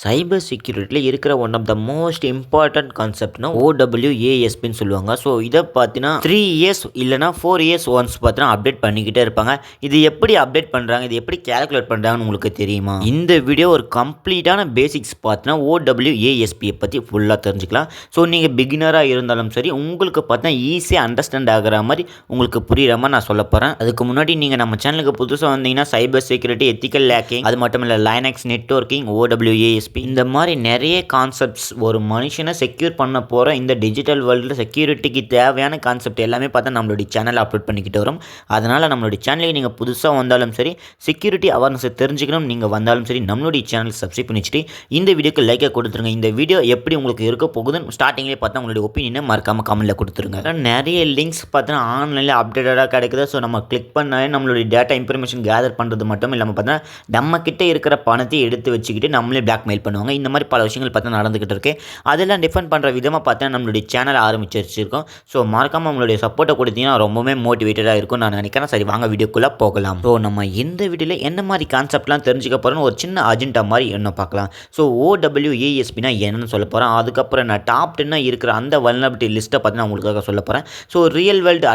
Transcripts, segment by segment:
சைபர் செக்யூரிட்டியில் இருக்கிற one of the most important கான்செப்ட்னா OWASPன்னு சொல்லுவாங்க. ஸோ இதை பார்த்தீங்கன்னா 3 இயர்ஸ் இல்லைனா 4 இயர்ஸ் ஒன்ஸ் பார்த்தீங்கன்னா அப்டேட் பண்ணிக்கிட்டே இருப்பாங்க. இது எப்படி அப்டேட் பண்ணுறாங்க, இது எப்படி கேல்குலேட் பண்ணுறாங்கன்னு உங்களுக்கு தெரியுமா? இந்த வீடியோ ஒரு கம்ப்ளீட்டான பேசிக்ஸ் பார்த்தீங்கன்னா OWASPயை பற்றி ஃபுல்லாக தெரிஞ்சுக்கலாம். ஸோ நீங்கள் பிகினராக இருந்தாலும் சரி, உங்களுக்கு பார்த்தா ஈஸியாக அண்டர்ஸ்டாண்ட் ஆகிற மாதிரி உங்களுக்கு புரிகிற மாதிரி நான் சொல்ல போகிறேன். அதுக்கு முன்னாடி நீங்கள் நம்ம சேனலுக்கு புதுசாக வந்தீங்கன்னா சைபர் செக்யூரிட்டி, எத்திக்கல் ஹேக்கிங், அது மட்டும் இல்லை லைனக்ஸ் நெட்வொர்க்கிங், OWASP இந்த மாதிரி நிறைய கான்செப்ட்ஸ் ஒரு மனுஷனை செக்யூர் பண்ண போகிற இந்த டிஜிட்டல் வேர்ல்டில் செக்யூரிட்டிக்கு தேவையான கான்செப்ட் எல்லாமே பார்த்தா நம்மளுடைய சேனலில் அப்லோட் பண்ணிக்கிட்டு வரும். அதனால் நம்மளுடைய சேனலுக்கு நீங்கள் புதுசாக வந்தாலும் சரி, செக்யூரிட்டி அவேர்னஸை தெரிஞ்சுக்கணும் நீங்கள் வந்தாலும் சரி, நம்மளுடைய சேனல் சப்ஸ்கிரைப் பண்ணி வச்சுட்டு இந்த வீடியோக்கு லைக்கை கொடுத்துருங்க. இந்த வீடியோ எப்படி உங்களுக்கு இருக்க போகுதுன்னு ஸ்டார்டிங்லேயே பார்த்தா உங்களுடைய ஒப்பீனியனை மறக்காமல் கமெண்ட்டில் கொடுத்துருங்க. நிறைய லிங்க்ஸ் பார்த்தா ஆன்லைனில் அப்டேட்டடாக கிடைக்குது. ஸோ நம்ம கிளிக் பண்ணாலே நம்மளுடைய டேட்டா இன்ஃபர்மேஷன் கேதர் பண்ணுறது மட்டும் இல்லாமல் பார்த்தா நம்ம கிட்டே இருக்கிற பணத்தை எடுத்து வச்சுக்கிட்டு நம்மளே பிளாக்மெயில் பண்ணுவாங்க. இந்த மாதிரி பல விஷயங்கள் பார்த்தா நடந்துகிட்டு இருக்கு. அதெல்லாம் டிஃபெண்ட் பண்ணுற விதமாக பார்த்தா நம்மளுடைய சேனல் ஆரம்பிச்சு வச்சிருக்கோம். ஸோ மறக்காமல் உங்களுடைய சப்போர்ட்டை கொடுத்தீங்கன்னா ரொம்பவே மோட்டிவேட்டடாக இருக்கும் நான் நினைக்கிறேன். சரி, வாங்க வீடியோக்குள்ளே போகலாம். ஸோ நம்ம இந்த வீடியோவில் என்ன மாதிரி கான்செப்ட்லாம் தெரிஞ்சுக்க போகிறோன்னு ஒரு சின்ன அஜெண்டா மாதிரி என்ன பார்க்கலாம். ஸோ OWASPனா என்னன்னு சொல்ல போகிறேன். அதுக்கப்புறம் நான் டாப் 10 இருக்கிற அந்த வல்னரபிலிட்டி லிஸ்ட்டை பார்த்து நான் உங்களுக்காக சொல்ல போகிறேன். ஸோ ரியல் வேர்ல்டு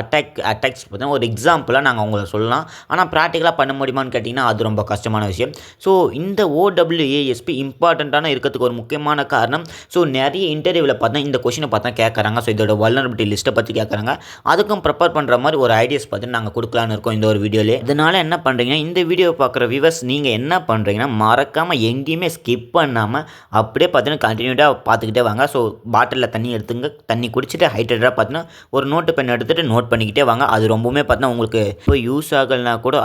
அட்டாக்ஸ் பார்த்தீங்கன்னா ஒரு எக்ஸாம்பிளாக நாங்கள் உங்களை சொல்லலாம். ஆனால் ப்ராக்டிக்கலாக பண்ண முடியுமான்னு கேட்டிங்கன்னா அது ரொம்ப கஷ்டமான விஷயம். ஸோ இந்த OWASP இம்பார்ட்டண்ட்டான இருக்கிறதுக்கு ஒரு முக்கியமான காரணம். ஸோ நிறைய இன்டர்வியூவில் பார்த்தா இந்த கொஷினை பார்த்தா கேட்குறாங்க. ஸோ இதோட வல்னரபிலிட்டி லிஸ்ட்டை பற்றி கேட்குறாங்க. அதுக்கும் ப்ரிப்பேர் பண்ணுற மாதிரி ஒரு ஐடியாஸ் பார்த்து நாங்கள் கொடுக்கலான்னு இருக்கோம் இந்த ஒரு வீடியோவில். இதனால் என்ன பண்ணுறீங்கன்னா, இந்த வீடியோ பார்க்குற வியூவர்ஸ் நீங்கள் என்ன பண்ணுறீங்கன்னா, மறக்காமல் எங்கேயுமே ஸ்கிப் பண்ணாமல் அப்படியே பார்த்தீங்கன்னா கண்டினியூட்டாக பார்த்துக்கிட்டே வாங்க. ஸோ பாட்டிலில் தண்ணி எடுத்துங்க, தண்ணி குடிச்சிட்டு ஹைட்ரேட்டாக பார்த்தீங்கன்னா ஒரு நோட்டு பென் எடுத்துகிட்டு நோட் பண்ணிக்கிட்டே வாங்க. அது ரொம்பவுமே பார்த்தீங்கன்னா உங்களுக்கு இப்போ யூஸ் ஆகலைனா கூட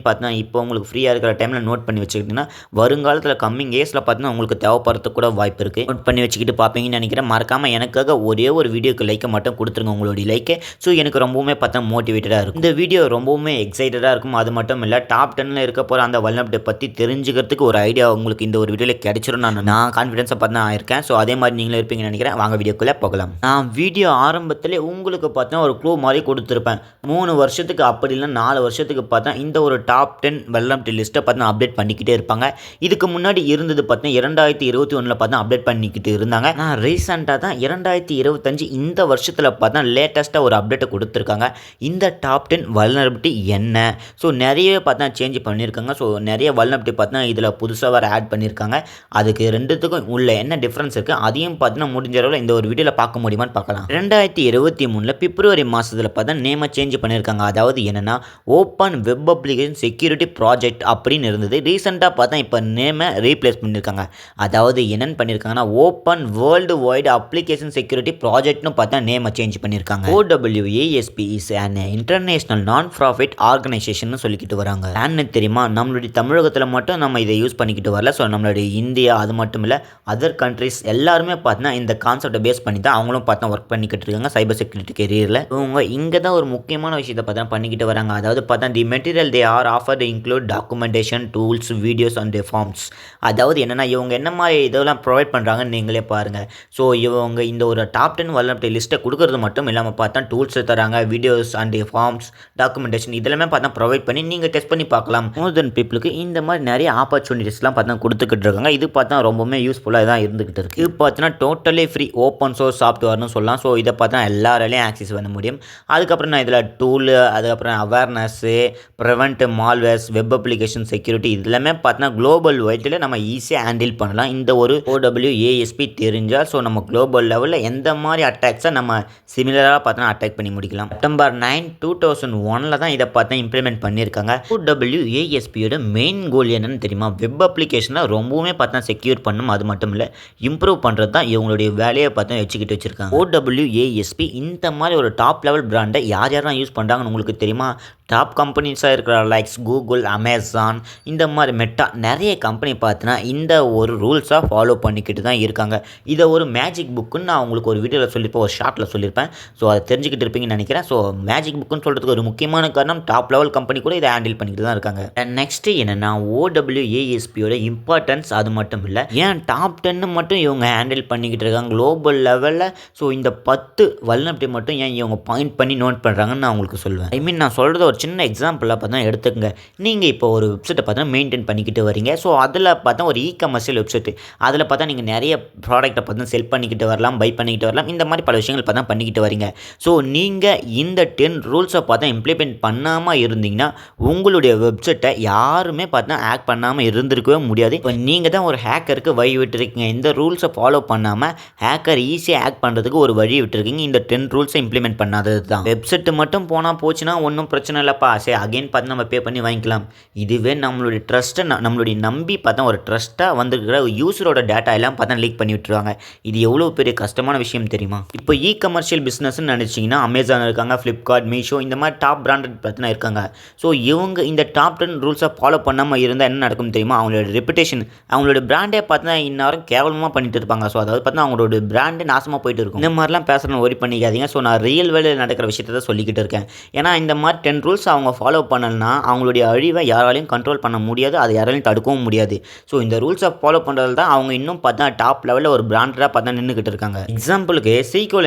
பார்த்தீங்கன்னா இப்போ உங்களுக்கு ஃப்ரீயாக இருக்கிற டைமில் நோட் பண்ணி வச்சுக்கிட்டிங்கன்னா வருங்காலத்தில் கம்மிங் ஏஸில் பார்த்தீங்கன்னா உங்களுக்கு தேவைப்படுறதுக்கு கூட வாய்ப்பு இருக்குது. நோட் பண்ணி வச்சுக்கிட்டு பார்ப்பீங்கன்னு நினைக்கிறேன். மறக்காமல் எனக்காக ஒரே ஒரு வீடியோக்கு லைக்கை மட்டும் கொடுத்துருங்க, உங்களுடைய லைக்கை. ஸோ எனக்கு ரொம்பவுமே பார்த்தா மோட்டிவேட்டடாக இருக்கும். இந்த வீடியோ ரொம்பவுமே எக்ஸைட்டடாக இருக்கும். அது மட்டும் இல்லை, டாப் 10 இருக்க போகிற அந்த வல்னரபிலிட்டி பற்றி தெரிஞ்சுக்கிறதுக்கு ஒரு ஐடியா உங்களுக்கு இந்த ஒரு வீடியோவில் கிடைச்சிரும். நான் கான்ஃபிடன்ஸாக பார்த்தா ஆயிருக்கேன். ஸோ அதே மாதிரி நீங்களும் இருப்பீங்கன்னு நினைக்கிறேன். வாங்க வீடியோக்குள்ளே போகலாம். நான் வீடியோ ஆரம்பத்திலே உங்களுக்கு பார்த்தா ஒரு க்ளூ மாதிரி கொடுத்துருப்பேன். 3 வருஷத்துக்கு அப்படி இல்லை 4 வருஷத்துக்கு பார்த்தா இந்த ஒரு டாப் 10 வல்னரபிலிட்டி லிஸ்ட்டை பார்த்தா அப்டேட் பண்ணிக்கிட்டே இருப்பாங்க. இதுக்கு முன்னாடி இருந்தது பார்த்தீங்கன்னா 2021 பார்த்தா அப்டேட் பண்ணிக்கிட்டு இருந்தாங்க. நான் ரீசெண்டாக தான் 2025 இந்த வருஷத்தில் பார்த்தா லேட்டஸ்ட்டாக ஒரு அப்டேட்டை கொடுத்துருக்காங்க. இந்த டாப் 10 வல்னரபிலிட்டி என்ன, ஸோ நிறைய பார்த்தா சேஞ்ச் பண்ணியிருக்காங்க. ஸோ நிறைய வல்னரபிலிட்டி பார்த்தா இதில் புதுசாக வேறு ஆட் பண்ணியிருக்காங்க. அதுக்கு ரெண்டுத்துக்கும் உள்ள என்ன டிஃப்ரென்ஸ் இருக்குது அதையும் பார்த்தீங்கன்னா முடிஞ்ச அளவில் இந்த ஒரு வீடியோவில் பார்க்க முடியுமான்னு பார்க்கலாம். 2023 பிப்ரவரி மாதத்தில் பார்த்தா நேமை சேஞ்ச் பண்ணியிருக்காங்க. அதாவது என்னென்னா open web application security project அப்படின்னு இருந்தது. ரீசெண்டாக பார்த்தா இப்போ நேமை ரீப்ளேஸ் பண்ணியிருக்காங்க. அதாவது என்னென்னு பண்ணியிருக்காங்கன்னா open world wide application security ப்ராஜெக்ட்னு பார்த்தா நேமை சேஞ்ச் பண்ணியிருக்காங்க. OWASP is an international non profit organisation சொல்லிக்கிட்டு வராங்க. ஏன்னு தெரியுமா, நம்மளுடைய தமிழகத்தில் மட்டும் நம்ம இதை யூஸ் பண்ணிக்கிட்டு வரல. ஸோ நம்மளுடைய இந்தியா அது மட்டும் இல்லை அதர் கண்ட்ரிஸ் எல்லாருமே பார்த்தீங்கன்னா இந்த கான்செப்டை பேஸ் பண்ணி தான் அவங்களும் பார்த்தா ஒர்க் பண்ணிக்கிட்டு இருக்காங்க சைபர் செக்யூரிட்டி கெரியரில். இவங்க இங்கே தான் ஒரு முக்கியமான விஷயத்தை பார்த்தா பண்ணிக்கிட்டு வராங்க. அதாவது பார்த்தா the material they are offered include documentation, tools, videos and forms. அதாவது என்னென்னா இவங்க என்ன மாதிரி இதெல்லாம் ப்ரொவைட் பண்ணுறாங்கன்னு நீங்களே பாருங்கள். ஸோ இவங்க இந்த ஒரு டாப் 10 வல்னரபிலிட்டி லிஸ்ட்டை கொடுக்கறது மட்டும் இல்லாமல் பார்த்தா டூல்ஸ் தராங்க, வீடியோஸ் அண்ட் ஃபார்ம்ஸ், டாக்குமெண்டேஷன் இதெல்லாமே பார்த்தா ப்ரொவைட் பண்ணி நீங்கள் டெஸ்ட் பண்ணி பார்க்கலாம். மோர் தென் பீப்புளுக்கு இந்த மாதிரி நிறைய ஆப்பர்ச்சுனிட்டிஸ்லாம் பார்த்தா கொடுத்துக்கிட்டு இருக்காங்க. இது பார்த்தா ரொம்பவுமே யூஸ்ஃபுல்லாக தான் இருந்துகிட்டு இருக்குது. இது பார்த்தீங்கன்னா டோட்டலி ஃப்ரீ ஓப்பன் சோர்ஸ் சாஃப்ட்வேர்னு சொல்லலாம். ஸோ இதை பார்த்தா எல்லாராலையும் ஆக்சஸ் பண்ண முடியும். அதுக்கப்புறம் நான் இதில் டூலு, அதுக்கப்புறம் awareness, prevent malwares, web application security இதெல்லாமே பார்த்தீங்கன்னா குளோபல் வைட்டில் நம்ம ஈஸியாக ஹேண்டில் பண்ணலாம். இந்த ஒரு OWASP தெரிஞ்சால் ஸோ நம்ம குளோபல் லெவலில் எந்த மாதிரி அட்டாக்ஸை நம்ம சிமிலராக பார்த்தா அட்டாக் பண்ணி முடிக்கலாம். செப்டம்பர் 9, 2001 தான் இதை பார்த்தா இம்ப்ளிமெண்ட் பண்ணியிருக்காங்க. OWASPயோட மெயின் கோல் என்னன்னு தெரியுமா, வெப் அப்ளிகேஷனை ரொம்பவுமே பார்த்தா செக்யூர் பண்ணும். அது மட்டும் இல்லை இம்ப்ரூவ் பண்ணுறது தான் இவங்களுடைய வேலையை பார்த்தா வச்சுக்கிட்டு வச்சுருக்காங்க. OWASP இந்த மாதிரி ஒரு டாப் லெவல் பிராண்டை யார் யாரெல்லாம் யூஸ் பண்ணுறாங்கன்னு உங்களுக்கு தெரியுமா? டாப் கம்பெனிஸாக இருக்கிற லைக்ஸ் கூகுள், அமேசான், இந்த மாதிரி மெட்டா நிறைய கம்பெனி பார்த்தீங்கன்னா இந்த ஒரு ரூல்ஸாக ஃபாலோ பண்ணிக்கிட்டு தான் இருக்காங்க. இதை ஒரு மேஜிக் புக்குன்னு நான் உங்களுக்கு ஒரு வீடியோவில் சொல்லியிருப்பேன், ஒரு ஷார்ட்டில் சொல்லியிருப்பேன். ஸோ அதை தெரிஞ்சுக்கிட்டு இருப்பீங்கன்னு நினைக்கிறேன். ஸோ மேஜிக் புக்குன்னு சொல்கிறதுக்கு ஒரு முக்கியமான காரணம் டாப் லெவல் கம்பெனி கூட இதை ஹேண்டில் பண்ணிக்கிட்டு தான் இருக்காங்க. நெக்ஸ்ட்டு என்னென்னா OWASPயோட இம்பார்ட்டன்ஸ். அது மட்டும் இல்லை, ஏன் டாப் 10 மட்டும் இவங்க ஹேண்டில் பண்ணிக்கிட்டு இருக்காங்க குளோபல் லெவலில். ஸோ இந்த 10 வல்னரபிலிட்டி மட்டும் ஏன் இவங்க பாயிண்ட் பண்ணி நோட் பண்ணுறாங்கன்னு நான் உங்களுக்கு சொல்லுவேன். நான் சொல்கிறது ஒரு சின்ன எக்ஸாம்பிளாக பார்த்தா எடுத்துக்கங்க. நீங்கள் இப்போ ஒரு வெப்சைட்டை பார்த்தா மெயின்டைன் பண்ணிக்கிட்டு வரீங்க. ஸோ அதில் பார்த்தா ஒரு கமர்ஷியல் வெப்சைட்டு. அதில் பார்த்தா நீங்கள் நிறைய ப்ராடக்ட்டை பார்த்தா செல் பண்ணிக்கிட்டு வரலாம், பை பண்ணிக்கிட்டு வரலாம். இந்த மாதிரி பல விஷயங்கள் பார்த்தா பண்ணிக்கிட்டு வரீங்க. ஸோ நீங்கள் இந்த 10 ரூல்ஸை பார்த்தா இம்ப்ளிமெண்ட் பண்ணாமல் இருந்தீங்கன்னா உங்களுடைய வெப்சைட்டை யாருமே பார்த்தா ஹேக் பண்ணாமல் இருந்திருக்கவே முடியாது. இப்போ நீங்கள் தான் ஒரு ஹேக்கருக்கு வழி விட்டுருக்கீங்க. இந்த ரூல்ஸை ஃபாலோ பண்ணாமல் ஹேக்கர் ஈஸியாக ஹேக் பண்ணுறதுக்கு ஒரு வழி விட்டுருக்கீங்க. இந்த 10 ரூல்ஸை இம்ப்ளிமெண்ட் பண்ணாதது தான். வெப்சைட்டு மட்டும் போனால் போச்சுன்னா ஒன்றும் பிரச்சனை இல்லைப்பா, சரி அகைன் பார்த்து நம்ம பே பண்ணி வாங்கிக்கலாம். இதுவே நம்மளுடைய ட்ரஸ்ட்டை நம்மளுடைய நம்பி பார்த்தா ஒரு ட்ரஸ்ட்டாக வந்துருக்கிற யூஸரோட டேட்டா எல்லாம் பார்த்தா லீக் பண்ணி விட்டுருவாங்க. இது எவ்வளோ பெரிய கஷ்டமான விஷயம் தெரியுமா? இப்போ கமர்ஷியல் பிஸ்னஸ்ன்னு நினச்சிங்கன்னா அமேசான் இருக்காங்க, ஃப்ளிப்கார்ட், மீஷோ இந்த மாதிரி டாப் பிராண்டட் பார்த்தீங்கன்னா இருக்காங்க. ஸோ இவங்க இந்த டாப் 10 ரூல்ஸை ஃபாலோ பண்ணாமல் இருந்தால் என்ன நடக்கும் தெரியுமா? அவங்களோட ரெப்புடேஷன், அவங்களோட பிராண்டே பார்த்தா இந்நேரம் கேவலமாக பண்ணிட்டு இருப்பாங்க. ஸோ அதாவது பார்த்தா அவங்களோட பிராண்டே நாசமாக போயிட்டு இருக்கும். இந்த மாதிரிலாம் பேசுகிறேன் ஒரி பண்ணிக்காதீங்க. ஸோ நான் ரியல் வேலையில் நடக்கிற விஷயத்தை தான் சொல்லிக்கிட்டு இருக்கேன். ஏன்னா இந்த மாதிரி 10 ரூல்ஸ் அவங்க ஃபாலோ பண்ணலன்னா அவங்களுடைய அழிவை யாராலையும் கண்ட்ரோல் பண்ண முடியாது, அதை யாராலையும் தடுக்கவும் முடியாது. ஸோ இந்த ரூல்ஸை ஃபாலோ பண்ணுறது தான் அவங்க இன்னும் பார்த்தா டாப் லெவலில் ஒரு பிராண்டராக பார்த்தா நின்றுக்கிட்டு இருக்காங்க. எக்ஸாம்பிளுக்கு SQL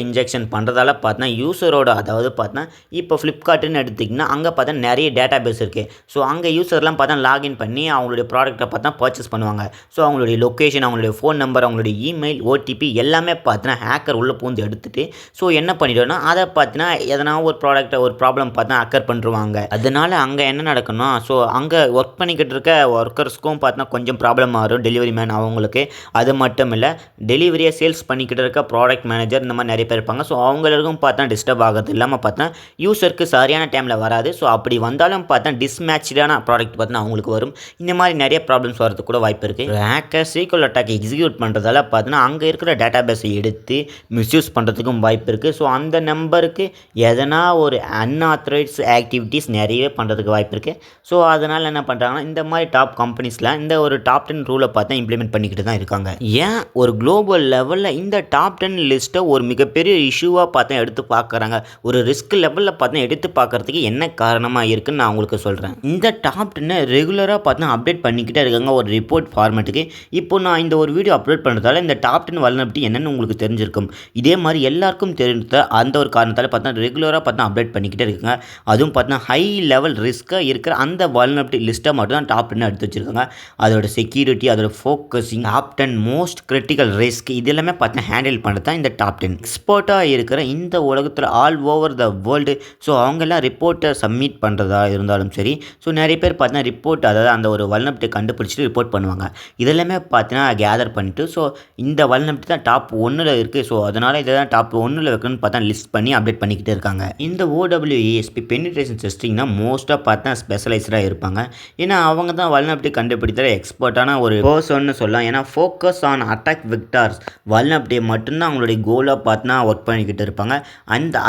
இன்ஜெக்ஷன் பண்ணுறதால பார்த்தா யூசரோட, அதாவது பார்த்தா இப்போ ஃப்ளிப்கார்ட்டுன்னு எடுத்திங்கன்னா அங்கே பார்த்தா நிறைய டேட்டா பேஸ் இருக்குது. ஸோ அங்கே யூசர்லாம் பார்த்தா லாகின் பண்ணி அவங்களுடைய ப்ராடக்ட்டை பார்த்தா பர்ச்சேஸ் பண்ணுவாங்க. ஸோ அவங்களுடைய லொக்கேஷன், அவங்களுடைய ஃபோன் நம்பர், அவங்களுடைய இமெயில், OTP எல்லாமே பார்த்தா ஹேக்கர் உள்ளே பூந்து எடுத்துகிட்டு ஸோ என்ன பண்ணிடுவோன்னா அதை பார்த்தீங்கன்னா எதனா ஒரு ப்ராடக்ட்டை ஒரு ப்ராப்ளம் பார்த்தா அக்கர் பண்ணிருவாங்க. அதனால அங்கே என்ன நடக்கணும், ஸோ அங்கே ஒர்க் பண்ணிக்கிட்டு இருக்க ஒர்க்கர்ஸ்க்கும் பார்த்தா கொஞ்சம் ப்ராப்ளம் ஆகும், டெலிவரி மேன் அவங்களுக்கு. அது மட்டும் இல்லை, டெலிவரியை சேல்ஸ் பண்ணிக்கிட்டு இருக்க ப்ராடக்ட் மேனேஜர் இந்த மாதிரி நிறைய பேர் இருப்பாங்க. ஸோ அவங்களுக்கும் பார்த்தா டிஸ்டர்ப் ஆகிறது இல்லாமல் பார்த்தா யூசருக்கு சரியான டைமில் வராது. ஸோ அப்படி வந்தாலும் பார்த்தா டிஸ்மேட்சான ப்ராடக்ட் பார்த்தா அவங்களுக்கு வரும். இந்த மாதிரி நிறைய ப்ராப்ளம்ஸ் வரதுக்கு கூட வாய்ப்பு இருக்குது. ஹேக்கர் SQL அட்டாக் எக்ஸிக்யூட் பண்ணுறதால பார்த்தீங்கன்னா அங்கே இருக்கிற டேட்டா பேஸை எடுத்து மிஸ்யூஸ் பண்ணுறதுக்கும் வாய்ப்பு இருக்குது. ஸோ அந்த நம்பருக்கு எதனா ஒரு அன்ஆத்தரைஸ் ஆக்டிவிட்டீஸ் நிறையவே பண்ணுறதுக்கு வாய்ப்பு இருக்குது. ஸோ அதனால் என்ன பண்ணுறாங்கன்னா இந்த மாதிரி டாப் கம்பெனிஸில் இந்த ஒரு டாப் 10 ரூலை பார்த்தா இம்ப்ளிமெண்ட் பண்ணிக்கிட்டு தான் இருக்காங்க. ஏன் ஒரு குளோபல் லெவலில் இந்த டாப் 10 லிஸ்ட்டை ஒரு மிகப்பெரிய இஷ்யூவாக பார்த்தா எடுத்து பார்க்குறாங்க, ஒரு ரிஸ்க் லெவலில் பார்த்தா எடுத்து பார்க்குறதுக்கு என்ன காரணமாக இருக்குன்னு நான் உங்களுக்கு சொல்கிறேன். இந்த டாப் 10 ரெகுலராக பார்த்தா அப்டேட் பண்ணிக்கிட்டே இருக்காங்க ஒரு ரிப்போர்ட் ஃபார்மேட்டுக்கு. இப்போ நான் இந்த ஒரு வீடியோ அப்லோட் பண்ணுறதால இந்த டாப் 10 வல்னரபிலிட்டி என்னென்னு உங்களுக்கு தெரிஞ்சிருக்கும். இதே மாதிரி எல்லாருக்கும் தெரிஞ்ச அந்த ஒரு காரணத்தால் பார்த்தா ரெகுலராக பார்த்தா அப்டேட் பண்ணிக்கிட்டே இருக்குங்க. அதுவும் பார்த்தா ஹை லெவல் ரிஸ்க்காக இருக்கிற அந்த வல்னரபிலிட்டி லிஸ்ட்டை மட்டும் தான் டாப் 10 எடுத்து வச்சுருக்காங்க. அதோட செக்யூரிட்டி, அதோட focusing, top 10 most critical risk இது எல்லாமே பார்த்தா ஹேண்டில் பண்ணுறது தான் இந்த டாப் 10. எக்ஸ்பர்ட்டாக இருக்கிற இந்த உலகத்தில் all over the world. So அவங்கெல்லாம் ரிப்போர்ட்டை சப்மிட் பண்ணுறதா இருந்தாலும் சரி, ஸோ நிறைய பேர் பார்த்தா ரிப்போர்ட், அதாவது அந்த ஒரு வல்னரபிலிட்டி கண்டுபிடிச்சிட்டு ரிப்போர்ட் பண்ணுவாங்க. இதெல்லாமே பார்த்தீங்கன்னா கேதர் பண்ணிட்டு ஸோ இந்த வல்னரபிலிட்டி தான் டாப் 1ல் இருக்குது. ஸோ அதனால் இதை தான் டாப் 1ல் வைக்கணும்னு பார்த்தா லிஸ்ட் பண்ணி அப்டேட் பண்ணிக்கிட்டே இருக்காங்க. இந்த OWASP பெனிட்ரேஷன் டெஸ்டிங்னா மோஸ்ட்டாக பார்த்தா ஸ்பெஷலைஸ்டாக இருப்பாங்க. ஏன்னா அவங்க தான் வல்னரபிலிட்டி கண்டுபிடிக்கிற எக்ஸ்பர்ட்டான ஒரு பர்சன்னு சொல்லலாம். ஏன்னா ஃபோக்கஸ் ஆன் அட்டாக் வெக்டார்ஸ் வல்னரபிலிட்டியை மட்டும்தான் அவங்களுடைய கோலாக பார்த்தா ஒர்க் பண்ணிக்கிட்டு இருப்பாங்க.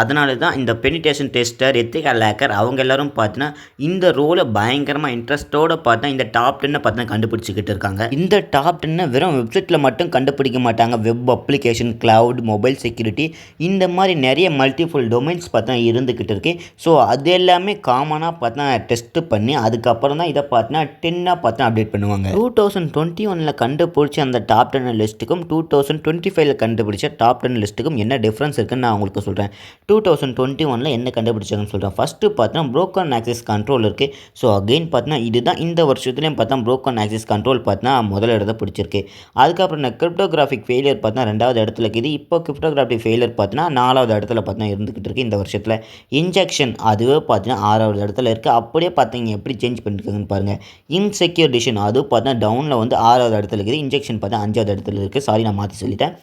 அதனால தான் இந்த பெனிட்ரேஷன் டெஸ்டர், எத்திக்கல் ஹேக்கர் அவங்க எல்லாரும் பார்த்தீங்கன்னா இந்த ரோலை பயங்கரமாக இன்ட்ரெஸ்ட்டோடு பார்த்தா இந்த டாப் 10 பார்த்தா கண்டுபிடிச்சிக்கிட்டு இருக்காங்க. இந்த டாப் 10 வெறும் வெப்சைட்டில் மட்டும் கண்டுபிடிக்க மாட்டாங்க. Web application, cloud, mobile security இந்த மாதிரி நிறைய மல்டிபிள் டொமைன்ஸ் பார்த்தா இருந்துக்கிட்டு இருக்கு. ஸோ அது எல்லாமே காமனாக பார்த்தா டெஸ்ட் பண்ணி அதுக்கப்புறம் தான் இதை பார்த்தா 10 பார்த்தா அப்டேட் பண்ணுவாங்க. 2021 கண்டுபிடிச்ச அந்த டாப் 10 லிஸ்ட்டுக்கும் 2025 கண்டுபிடிச்ச டாப் 10 லிஸ்ட்டுக்கும் என்ன டிஃப்ரென்ஸ் இருக்குன்னு நான் உங்களுக்கு சொல்கிறேன். 2021 என்ன கண்டுபிடிச்சாங்கன்னு சொல்கிறேன். ஃபஸ்ட்டு பார்த்தா ப்ரோக்கன் ஆக்சஸ் கண்ட்ரோல் இருக்குது. ஸோ அகெயின் பார்த்தா இதுதான் இந்த வருஷத்துலேயும் பார்த்தா ப்ரோக்கன் ஆக்சஸ் கண்ட்ரோல் பார்த்தா முதல் இடத்த பிடிச்சிருக்கு. அதுக்கப்புறம் கிரிப்டோகிராஃபிக் ஃபெயிலியர் பார்த்தா 2வது இடத்துல இருக்குது. இப்போ கிரிப்டோகிராஃபிக் ஃபெயிலியர் பார்த்தீங்கன்னா 4வது இடத்துல பார்த்தா இருந்துக்கிட்டு இருக்குது இந்த வருஷத்தில். இன்ஜெக்ஷன் அதுவே பார்த்தீங்கன்னா 6வது இடத்துல இருக்குது. அப்படியே பார்த்தீங்க எப்படி சேஞ்ச் பண்ணியிருக்காங்கன்னு பாருங்கள். இன்செக்யூர் டிசிஷன் அதுவும் பார்த்தா டவுனில் வந்து 6வது இடத்துல இருக்குது. இன்ஜெக்ஷன் பார்த்தா 5வது இடத்துல இருக்குது. சாரி நான் மாற்றி சொல்லிட்டேன்.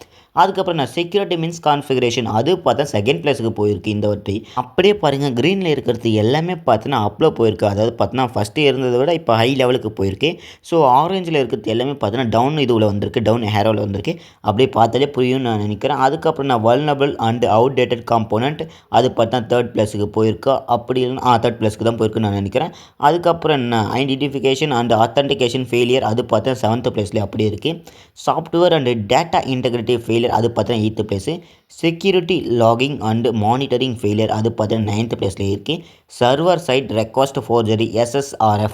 அதுக்கப்புறம் நான் செக்யூரிட்டி மீன்ஸ் கான்ஃபிகரேஷன் அது பார்த்தா 2nd பிளேஸுக்கு போயிருக்கு இந்த வாட்டி. அப்படியே பாருங்கள் க்ரீனில் இருக்கிறது எல்லாமே பார்த்தீங்கன்னா அப்லோ போயிருக்கு. அதாவது பார்த்தீங்கன்னா ஃபஸ்ட்டு இருந்ததை விட இப்போ ஹை லெவலுக்கு போயிருக்கு. ஸோ ஆரஞ்சில் இருக்கிறது எல்லாமே பார்த்தீங்கன்னா டவுன் இதுவில் வந்திருக்கு, டவுன் ஹேரோவில் வந்திருக்கு. அப்படியே பார்த்தாலே புரியும்னு நான் நினைக்கிறேன். அதுக்கப்புறம் நான் வல்னரபிள் அண்ட் அவுடேட்டட் காம்போனன்ட் அது பார்த்தா 3rd பிளேஸுக்கு போயிருக்கு. அப்படி இல்லைன்னா 3rd பிளேஸுக்கு தான் போயிருக்குன்னு நான் நினைக்கிறேன். அதுக்கப்புறம் என்ன ஐடென்டிஃபிகேஷன் அண்ட் ஆத்தென்டிகேஷன் ஃபெயிலியர் அது பார்த்தா 7th பிளேஸ்லேயே அப்படியே இருக்குது. Software and data integrity failure அது பார்த்தா 8th place. Security logging and monitoring failure அது பார்த்தீங்கன்னா 9th பிளேஸில் இருக்குது. Server side request forgery SSRF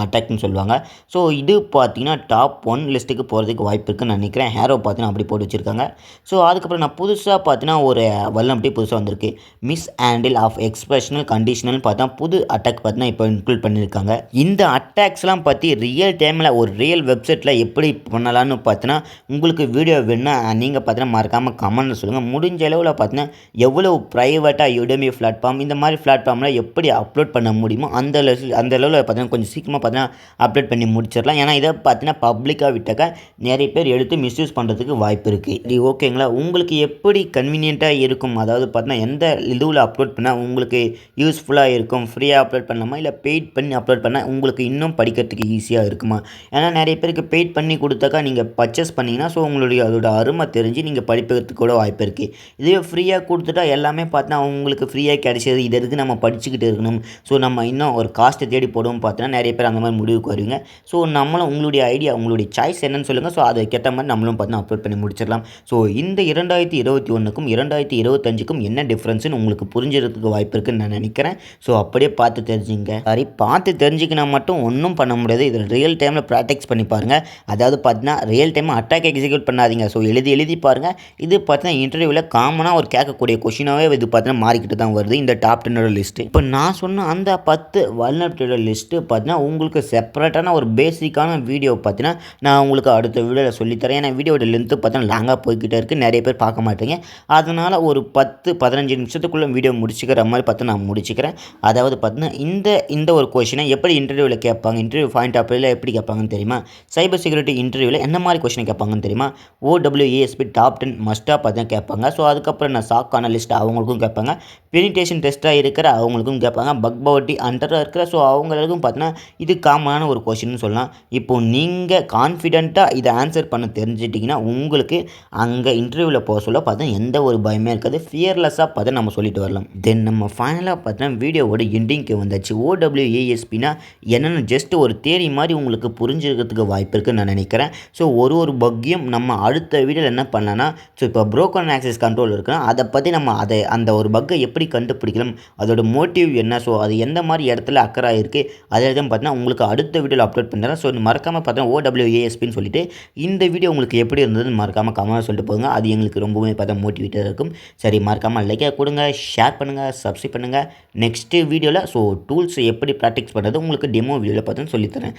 அட்டாக்னு சொல்லுவாங்க. ஸோ இது பார்த்தீங்கன்னா டாப் 1 லிஸ்ட்டுக்கு போகிறதுக்கு வாய்ப்பு இருக்குன்னு நினைக்கிறேன். ஹேரோ பார்த்தீங்கன்னா அப்படி போட்டு வச்சுருக்காங்க. ஸோ அதுக்கப்புறம் நான் புதுசாக பார்த்தீங்கன்னா ஒரு வல்னரபிலிட்டி புதுசாக வந்திருக்கு. மிஸ் ஹேண்டில் ஆஃப் எக்ஸ்பிரஷனல் கண்டிஷனல் பார்த்தா புது அட்டாக் பார்த்தீங்கன்னா இப்போ இன்க்ளூட் பண்ணியிருக்காங்க. இந்த அட்டாக்ஸ்லாம் பற்றி ரியல் டைமில் ஒரு ரியல் வெப்சைட்டில் எப்படி பண்ணலான்னு பார்த்தீங்கன்னா உங்களுக்கு வீடியோ வேணுன்னா நீங்கள் பார்த்தீங்கன்னா மறக்காமல் கமெண்ட்டில் சொல்லுங்கள். முடிஞ்ச அளவில் பார்த்தீங்கன்னா எவ்வளோ ப்ரைவேட்டாக யுடெமி பிளாட்ஃபார்ம் இந்த மாதிரி பிளாட்ஃபார்மில் எப்படி அப்லோட் பண்ண முடியுமோ அந்த அளவில் பார்த்தீங்கன்னா கொஞ்சம் சீக்கிரமாக பார்த்தீங்கன்னா அப்லோட் பண்ணி முடிச்சிடலாம். ஏன்னா இதை பார்த்தீங்கன்னா பப்ளிக்காக விட்டாக்க நிறைய பேர் எடுத்து மிஸ்யூஸ் பண்ணுறதுக்கு வாய்ப்பு இருக்குது. இது ஓகேங்களா? உங்களுக்கு எப்படி கன்வீனியண்ட்டாக இருக்கும், அதாவது பார்த்தீங்கன்னா எந்த இதுவில் அப்லோட் பண்ணால் உங்களுக்கு யூஸ்ஃபுல்லாக இருக்கும், ஃப்ரீயாக அப்லோட் பண்ணலாமா இல்லை பெய்ட் பண்ணி அப்லோட் பண்ணால் உங்களுக்கு இன்னும் படிக்கிறதுக்கு ஈஸியாக இருக்குமா? ஏன்னா நிறைய பேருக்கு பெய்ட் பண்ணி கொடுத்தாக்கா நீங்கள் பர்ச்சேஸ் பண்ணிங்கன்னா ஸோ உங்களுடைய அதோட அருமை தெரிஞ்சு நீங்கள் படிப்பதற்கு கூட வாய்ப்பு இருக்குது. இதுவே ஃப்ரீயாக கொடுத்துட்டா எல்லாமே பார்த்தா உங்களுக்கு ஃப்ரீயாக கிடைச்சது, இது எதுக்கு நம்ம படிச்சுக்கிட்டு இருக்கணும், ஸோ நம்ம இன்னும் ஒரு காஸ்ட்டை தேடி போடுவோம் பார்த்தீங்கன்னா நிறைய பேர் அந்த மாதிரி முடிவுக்கு வருவீங்க. ஸோ நம்மளும் உங்களுடைய ஐடியா உங்களுடைய சாய்ஸ் என்னன்னு சொல்லுங்கள். ஸோ அதுக்கேற்ற மாதிரி நம்மளும் பார்த்தீங்கன்னா அப்லோட் பண்ணி முடிச்சிடலாம். ஸோ இந்த 2021க்கும் 2025க்கும் என்ன டிஃப்ரென்ஸ்னு உங்களுக்கு புரிஞ்சுறதுக்கு வாய்ப்பு இருக்குன்னு நான் நினைக்கிறேன். ஸோ அப்படியே பார்த்து தெரிஞ்சுங்க. சரி, பார்த்து தெரிஞ்சுக்கினா மட்டும் ஒன்றும் பண்ண முடியாது. இதில் ரியல் டைமில் ப்ராக்டிஸ் பண்ணி பாருங்கள். அதாவது பார்த்தீங்கன்னா ரியல் டைமில் அட்டாக் எக்ஸிக்யூட் பண்ணாதீங்க. ஸோ எழுதி பாருங்கள். இது பார்த்தீங்கன்னா இன்டர்வியூவில் காமனாக ஒரு கேட்கக்கூடிய கொஷினாகவே இது பார்த்தீங்கன்னா மாறிக்கிட்டு தான் வருது இந்த டாப் 10 லிஸ்ட்டு. இப்போ நான் சொன்ன அந்த 10 வல்னரபிலிட்டியோட லிஸ்ட்டு பார்த்தீங்கன்னா உங்களுக்கு செப்பரேட்டான ஒரு பேசிக்கான வீடியோ பார்த்தீங்கன்னா நான் உங்களுக்கு அடுத்த வீடியோவில் சொல்லித்தரேன். ஏன்னா வீடியோட லென்த்து பார்த்தீங்கன்னா லாங்காக போய்கிட்டே இருக்குது, நிறைய பேர் பார்க்க மாட்டீங்க. அதனால் ஒரு 10-15 நிமிஷத்துக்குள்ளே வீடியோ முடிச்சுக்கிற மாதிரி பார்த்து நான் முடிச்சுக்கிறேன். அதாவது பார்த்தீங்கன்னா இந்த ஒரு கொஷினை எப்படி இன்டர்வியூவில் கேட்பாங்க, இன்டர்வியூ பாயிண்ட் ஆஃப் வியூவில் எப்படி கேட்பாங்கன்னு தெரியுமா? சைபர் செக்யூரிட்டி இன்டர்வியூவில் என்ன மாதிரி கொஷினை கேட்பாங்கன்னு தெரியுமா? OWASP டாப் 10 மஸ்ட்டாக பார்த்தீங்கன்னா கேட்பாங்க. ஸோ அதுக்கப்புறம் நான் சாக் அனலிஸ்ட் அவங்களுக்கும் கேட்பாங்க, பெனிட்ரேஷன் டெஸ்ட்டாக இருக்கிற அவங்களுக்கும் கேட்பாங்க, பக் பவுட்டி அண்டராக இருக்கிற ஸோ அவங்களுக்கும் பார்த்தீங்கன்னா இது காமனான ஒரு கொஷின்னு சொல்லலாம். இப்போது நீங்கள் கான்ஃபிடென்ட்டாக இதை ஆன்சர் பண்ண தெரிஞ்சிட்டிங்கன்னா உங்களுக்கு அங்கே இன்டர்வியூவில் போக சொல்ல பார்த்தீங்கன்னா எந்த ஒரு பயமே இருக்காது. ஃபியர்லெஸ்ஸாக பார்த்து நம்ம சொல்லிட்டு வரலாம். தென் நம்ம ஃபைனலாக பார்த்தீங்கன்னா வீடியோவோட எண்டிங்க்கு வந்தாச்சு. OWASPனா என்னென்னு ஜஸ்ட் ஒரு தேரி மாதிரி உங்களுக்கு புரிஞ்சுக்கிறதுக்கு வாய்ப்பு இருக்குன்னு நான் நினைக்கிறேன். ஸோ ஒரு பக்கையும் நம்ம அடுத்த வீடியோவில் என்ன பண்ணலான்னா, ஸோ இப்போ ப்ரோக்கன் ஆக்சஸ் கண்ட்ரோல் இருக்குன்னா அதை பற்றி நம்ம அந்த ஒரு பக்கை எப்படி கண்டுபிடிக்கலாம், அதோட மோட்டிவ் என்ன, ஸோ அது எந்த மாதிரி இடத்துல அக்கறாக இருக்குது, அதில் தான் பார்த்தீங்கன்னா உங்களுக்கு அடுத்த வீடியோவில் அப்லோட் பண்ணுறேன். ஸோ மறக்காமல் பார்த்தீங்கன்னா OWASPன்னு சொல்லிட்டு இந்த வீடியோ உங்களுக்கு எப்படி இருந்ததுன்னு மறக்காமல் கமெண்ட் சொல்லிட்டு போங்க. அது எங்களுக்கு ரொம்பவே பார்த்தா மோட்டிவேட்டாக இருக்கும். சரி, மறக்காமல் லைக்காக கொடுங்க, ஷேர் பண்ணுங்கள், சப்ஸ்கிரைப் பண்ணுங்கள். நெக்ஸ்ட்டு வீடியோவில் ஸோ டூல்ஸ் எப்படி ப்ராக்டிஸ் பண்ணுறது உங்களுக்கு டெமோ வீடியோவில் பார்த்து சொல்லித்தரேன்.